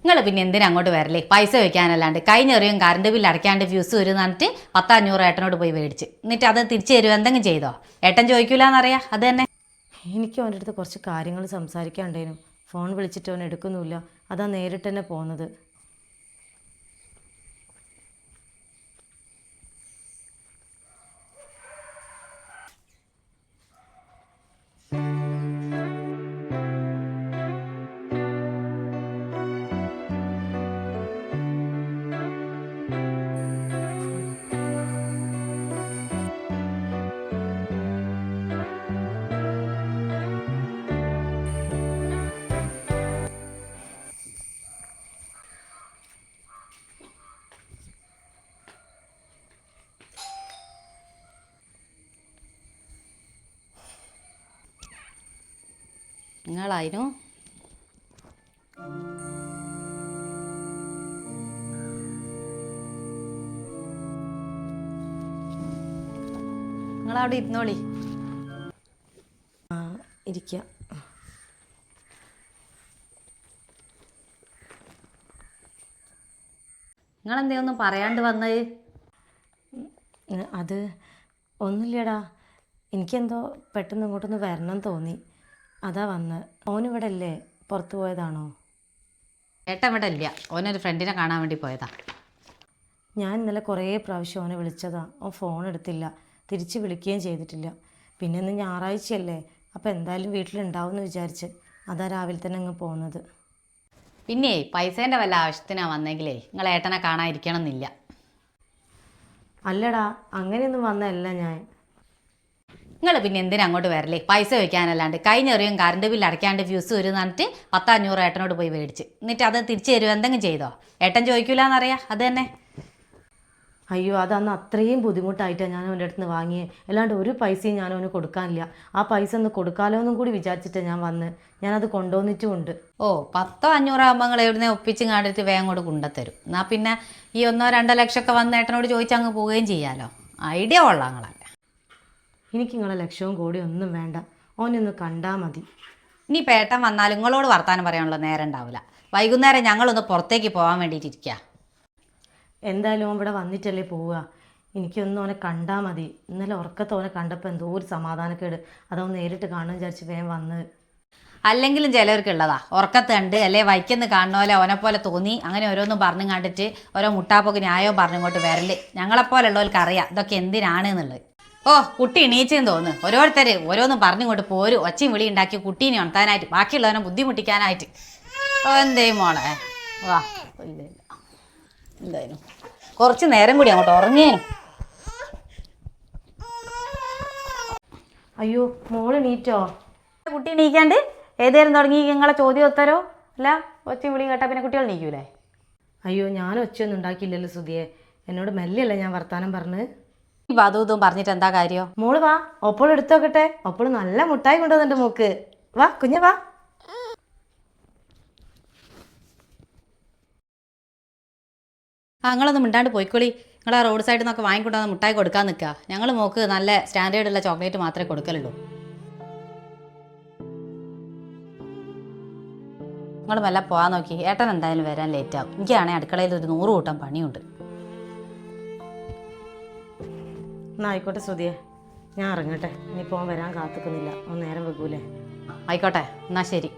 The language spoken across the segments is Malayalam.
നിങ്ങൾ പിന്നെ എന്തിനാ അങ്ങോട്ട് വരല്ലേ? പൈസ വയ്ക്കാനല്ലാണ്ട് കഴിഞ്ഞെറിയും കറണ്ട് ബില്ല് അടയ്ക്കാണ്ട് ഫ്യൂസ് വരും എന്നിട്ട് 10-500 ഏട്ടനോട് പോയി മേടിച്ച് എന്നിട്ട് അത് തിരിച്ചു തരുമോ എന്തെങ്കിലും ചെയ്തോ? ഏട്ടൻ ചോദിക്കൂലെന്നറിയാം. അത് തന്നെ. എനിക്ക് അവൻ്റെ അടുത്ത് കുറച്ച് കാര്യങ്ങൾ സംസാരിക്കാണ്ടേനു. ഫോൺ വിളിച്ചിട്ട് അവൻ എടുക്കുന്നുമില്ല. അതാ നേരിട്ട് തന്നെ പോകുന്നത്. നിങ്ങളായിരുന്നു നിങ്ങളവിടെ ഇരുന്നോളി. ഇരിക്കുക. നിങ്ങളെന്തേ ഒന്നും പറയാണ്ട് വന്നത്? അത് ഒന്നുമില്ലടാ, എനിക്കെന്തോ പെട്ടെന്ന് ഇങ്ങോട്ടൊന്ന് വരണം തോന്നി, അതാ വന്ന്. ഓനിവിടെ അല്ലേ? പുറത്തു പോയതാണോ? ഏട്ടൻ ഇവിടെ ഇല്ല, ഓനൊരു ഫ്രണ്ടിനെ കാണാൻ വേണ്ടി പോയതാ. ഞാൻ ഇന്നലെ കുറേ പ്രാവശ്യം ഓനെ വിളിച്ചതാ, ഓൻ ഫോൺ എടുത്തില്ല, തിരിച്ച് വിളിക്കുകയും ചെയ്തിട്ടില്ല. പിന്നെ ഇന്ന് ഞായറാഴ്ചയല്ലേ, അപ്പോൾ എന്തായാലും വീട്ടിലുണ്ടാവുമെന്ന് വിചാരിച്ച് അതാ രാവിലെ തന്നെ അങ്ങ് പോകുന്നത്. പിന്നെ പൈസേൻ്റെ വല്ല ആവശ്യത്തിനാണ് വന്നെങ്കിലേ നിങ്ങൾ ഏട്ടനെ കാണാതിരിക്കണം എന്നില്ല. അല്ലടാ, അങ്ങനെയൊന്നും വന്നതല്ല ഞാൻ. നിങ്ങൾ പിന്നെ എന്തിനാ അങ്ങോട്ട് വരല്ലേ? പൈസ വയ്ക്കാനല്ലാണ്ട് കഴിഞ്ഞെറിയും കറണ്ട് ബില്ല് അടയ്ക്കാണ്ട് ഫ്യൂസ് വരും എന്നിട്ട് 10-500 ഏട്ടനോട് പോയി മേടിച്ച് എന്നിട്ട് അത് തിരിച്ചു തരുമോ എന്തെങ്കിലും ചെയ്തോ? ഏട്ടൻ ചോദിക്കൂലെന്നറിയാം. അത് തന്നെ. അയ്യോ, അതന്ന് അത്രയും ബുദ്ധിമുട്ടായിട്ടാണ് ഞാൻ അവൻ്റെ അടുത്ത് നിന്ന് വാങ്ങിയത്. അല്ലാണ്ട് ഒരു പൈസയും ഞാൻ അവന് കൊടുക്കാനില്ല. ആ പൈസ ഒന്ന് കൊടുക്കാലോ എന്നും കൂടി വിചാരിച്ചിട്ടാണ് ഞാൻ വന്ന്. ഞാനത് കൊണ്ടുവന്നിട്ടുമുണ്ട്. ഓ, 10-500 ആകുമ്പോൾ നിങ്ങൾ എവിടുന്ന് ഒപ്പിച്ചും കണ്ടിട്ട് വേഗം കൂടെ കൊണ്ടുത്തരും. എന്നാൽ പിന്നെ ഈ 1-2 ലക്ഷമൊക്കെ വന്ന് ഏട്ടനോട് ചോദിച്ചാൽ അങ്ങ് പോവുകയും ചെയ്യാമല്ലോ. ഐഡിയ കൊള്ളാം നിങ്ങളല്ല. എനിക്ക് നിങ്ങളെ ലക്ഷവും കൂടി ഒന്നും വേണ്ട, ഓനൊന്ന് കണ്ടാൽ മതി. ഇനിയിപ്പോൾ ഏട്ടൻ വന്നാൽ നിങ്ങളോട് വർത്താനം പറയാനുള്ള നേരം ഉണ്ടാവില്ല. വൈകുന്നേരം ഞങ്ങളൊന്ന് പുറത്തേക്ക് പോകാൻ വേണ്ടിയിട്ടിരിക്കുക. എന്തായാലും ഓൻ ഇവിടെ വന്നിട്ടല്ലേ പോവുക. എനിക്കൊന്നും ഓനെ കണ്ടാൽ മതി. ഇന്നലെ ഉറക്കത്തോനെ കണ്ടപ്പോൾ എന്തോ ഒരു സമാധാനക്കേട്, അതൊന്ന് നേരിട്ട് കാണാൻ വിചാരിച്ച് വേഗം വന്ന്. അല്ലെങ്കിലും ചിലവർക്കുള്ളതാ, ഉറക്കത്ത് കണ്ട് അല്ലെ വൈക്കെന്ന് കാണുന്ന പോലെ ഓനെ പോലെ തോന്നി അങ്ങനെ ഓരോന്നും പറഞ്ഞു കണ്ടിട്ട് ഓരോ മുട്ടാപ്പൊക്കെ ന്യായവും പറഞ്ഞിങ്ങോട്ട് വരല്. ഞങ്ങളെപ്പോലുള്ളവർക്ക് അറിയാം ഇതൊക്കെ എന്തിനാണ് എന്നുള്ളത്. ഓ, കുട്ടി എണീച്ചെന്ന് തോന്നുന്നു. ഓരോരുത്തർ ഓരോന്നും പറഞ്ഞിങ്ങോട്ട് പോരും, ഒച്ചയും വിളി ഉണ്ടാക്കി കുട്ടീനെ ഉണർത്താനായിട്ട്, ബാക്കിയുള്ളവനെ ബുദ്ധിമുട്ടിക്കാനായിട്ട്. ഓ, എന്തേ മോളെ വാ. ഇല്ല ഇല്ല, എന്തായാലും കുറച്ച് നേരം കൂടി അങ്ങോട്ട് ഉറങ്ങിയേനും. അയ്യോ, മോള് നീറ്റോ? കുട്ടി എണീക്കാണ്ട് ഏതേലും തുടങ്ങി നിങ്ങളെ ചോദ്യം ഉത്തരോ അല്ല ഒച്ചയും വിളി കേട്ടാൽ പിന്നെ കുട്ടികൾ എണീക്കൂലേ? അയ്യോ, ഞാൻ ഒച്ചയൊന്നും ഉണ്ടാക്കിയില്ലല്ലോ സുധിയെ. എന്നോട് മെല്ലെയല്ല ഞാൻ വർത്താനം പറഞ്ഞ്. ഈ അതും ഇതും പറഞ്ഞിട്ട് എന്താ കാര്യം? മോള് വാ, ഒപ്പോൾ എടുത്തു നോക്കട്ടെ. ഒപ്പോൾ നല്ല മുട്ടായി കൊണ്ടുവന്നിട്ട് മോക്ക്. വാ കുഞ്ഞ് വാ. നിങ്ങളൊന്നും മിണ്ടാണ്ട് പോയിക്കോളി. നിങ്ങൾ ആ റോഡ് സൈഡിൽ നിന്നൊക്കെ വാങ്ങിക്കൊണ്ടുവന്ന് മുട്ടായി കൊടുക്കാൻ നിൽക്കുക. ഞങ്ങൾ മോക്ക് നല്ല സ്റ്റാൻഡേർഡുള്ള ചോക്ലേറ്റ് മാത്രമേ കൊടുക്കലുള്ളൂ. നിങ്ങൾ മെല്ലെ പോകാൻ നോക്കി. ഏട്ടൻ എന്തായാലും വരാൻ ലേറ്റാവും. എനിക്കാണെങ്കിൽ അടുക്കളയിൽ ഒരു 100 കൂട്ടം പണിയുണ്ട്. എന്നാൽ ആയിക്കോട്ടെ സുധിയെ, ഞാൻ ഇറങ്ങട്ടെ. ഇനിയിപ്പോൾ ഓൻ വരാൻ കാത്തിക്കുന്നില്ല, ഓൻ നേരം വെക്കൂലേ. ആയിക്കോട്ടെ, എന്നാൽ ശരി.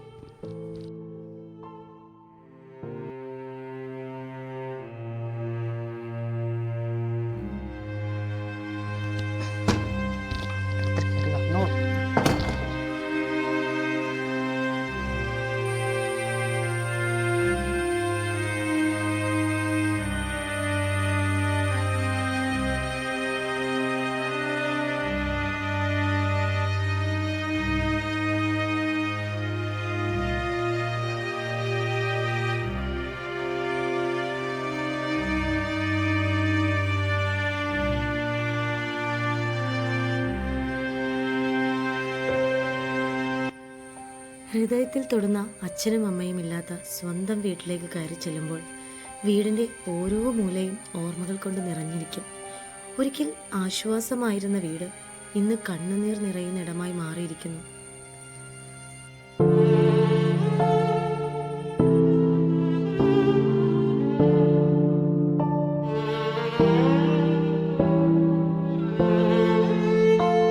ഹൃദയത്തിൽ തൊടുന്ന അച്ഛനും അമ്മയും ഇല്ലാത്ത സ്വന്തം വീട്ടിലേക്ക് കയറി ചെല്ലുമ്പോൾ വീടിൻ്റെ ഓരോ മൂലയും ഓർമ്മകൾ കൊണ്ട് നിറഞ്ഞിരിക്കും. ഒരിക്കൽ ആശ്വാസമായിരുന്ന വീട് ഇന്ന് കണ്ണുനീർ നിറയുന്ന ഇടമായി മാറിയിരിക്കുന്നു.